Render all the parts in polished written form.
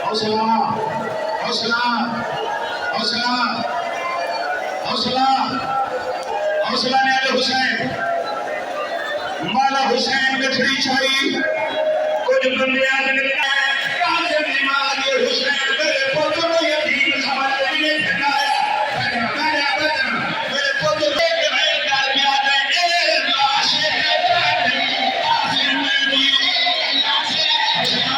हौसला हौसला हौसला हौसला हौसला ने अली हुसैन मौला हुसैन गठड़ी छाई कुछ बंदे आज निकले कासिम इमाम हुसैन मेरे पुत्र को यतीम समझ के ठहराया मेरे पुत्र को गए घर में आ गए लाश है कासिम मेरी लाश है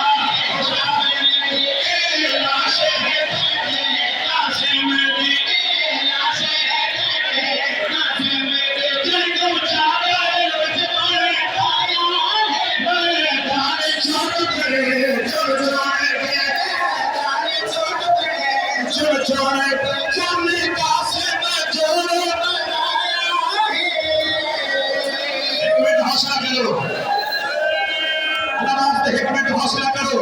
हौसला करो,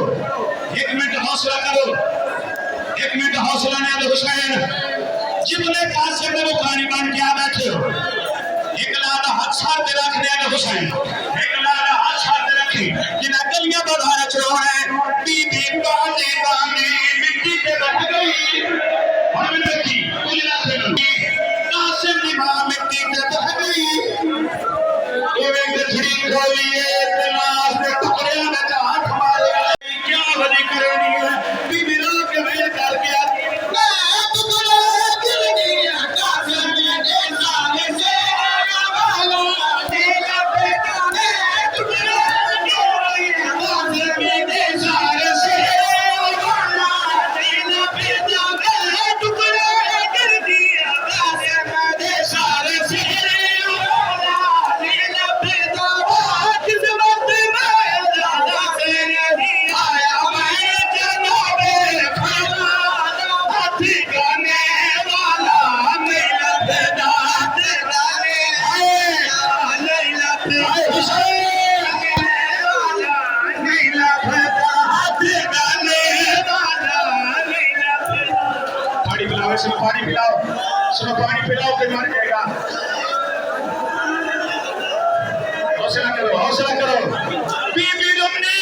एक मिनट हौसला करो, एक मिनट हौसला ने अली हुसैन जितने कासिम ने वो कहानी बन के आ बैठे हो एक लाला हाथ साथ रखने अली हुसैन एक लाला हाथ साथ रखी जिन्हें गलियां बढ़ाना चलो है बीबी बाने बाने मिट्टी पे बैठ गई और मैं देखी कुछ ना सुनो कासिम की मां मिट्टी पे बैठ गई वो एक गठड़ी खोली है दिमाग में टुकड़े में हाथ मारे क्या भली करनी है बीबी लोग के भैया कर के आती मैं टुकड़े गिर गया कासिम के सामने से वाला तेरा बेटा मैं टुकड़े गिर गया कासिम के सारे से वाला तेरा बेटा मैं टुकड़े गिर दिया कासिम के सारे से वाला तेरा बेटा किस्मत में दादा से नहीं आया मैं जनाबे खाना हाथ गाने वाला नहीं लगता तेरा रे नहीं लगता हुसैन वाला नहीं लगता हाथ गाने वाला नहीं लगता पानी पिलाओ इसमें पानी पिलाओ के मर जाएगा हौसला करो बीबी रमनी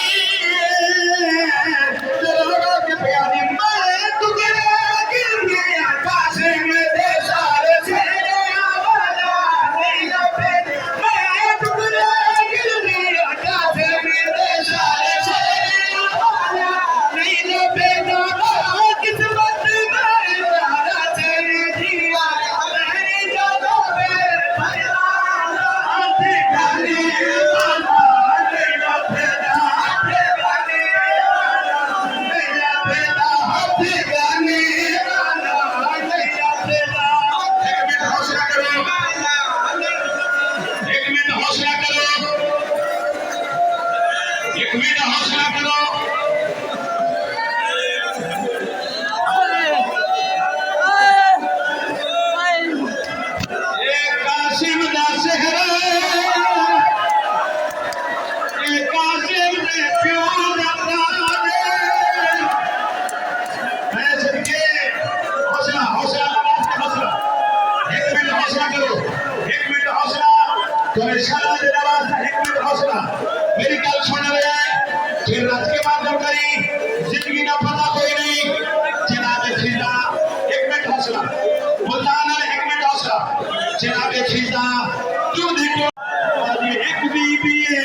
तेरा के प्यारी मैं टुकड़े गिर गया कासिम दे सारे से वाला नहीं लपे मैं टुकड़े गिर गया कासिम दे सारे से वाला नहीं लपे किस्मत में दादा से जिया मेरी जादो में भया हाथ गाने वाला नहीं लपे हाथ गाने वाला नहीं लपे हाथ गाने वाला नहीं लपे एक मिनट हौसला करो एक मिनट हौसला करो एक मिनट हौसला करो कासिम दा सहरा कासिम ने प्यो दा प्राणे मैं सदके हौसला हौसला हौसला एक मिनट हौसला करो एक मिनट हौसला तुम्हें सारा दिन आवाज एक मिनट हौसला मेरी गल सुन रहे हैं फिर रात के माध्यम करी जिंदगी ना पता कोई नहीं जनाबे खिजा एक मिनट हौसला मुल्ताना एक मिनट हौसला जनाबे खिजा क्यों देखो आज एक बीबी है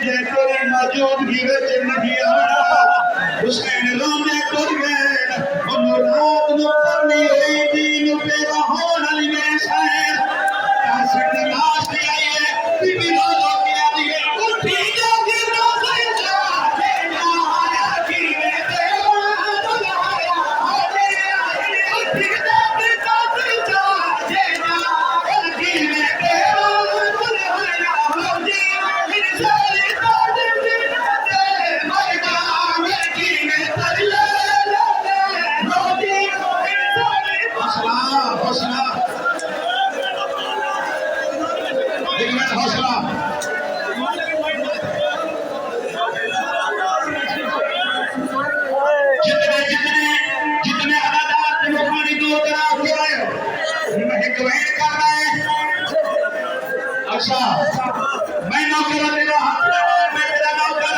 जे तेरी मौजूदगी विच नहीं आना हुसैन रोने कर गए मुराद नु करनी होई दीन पे होण वाली मेरे शहर कासिम दी लाश दी आई है बीबी रो रो के आदी है उठी जागी रो गई जा तेरा आया की में तेरा बुलाया आजे आई उठी जागी रो गई जा तेरा आया की में तेरा बुलाया आजे फिर सारी काज बिना दे मैदान की में तरले रोटी हौसला हौसला एक मिनट हौसला जितने अदादार पानी दो तरह हो आए एक वेट कर रहे हैं अच्छा मैं नौकर तेरा हाथ में मैं तेरा नौकर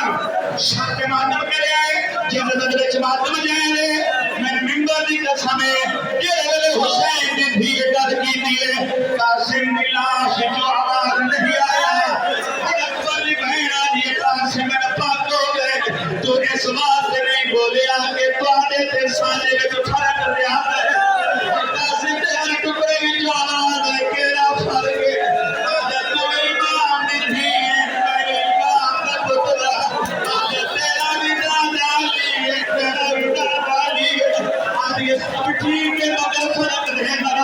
सत्य माध्यम करे जब बदले माध्यम जाए मैं मिंबर दी कसम है ये अगले हुसैन दी भी डर की दिए कासिम दी लाश जो आवाज नहीं आया अकबर दी बहना दी कासिम ने पाक हो गए तो इस बात से नहीं बोलिया कि तुम्हारे ते साजे में फर्क रहा है कासिम दे हर टुकड़े विच आवाज है केड़ा फर्क है ठीक है मगर फर्क रहेगा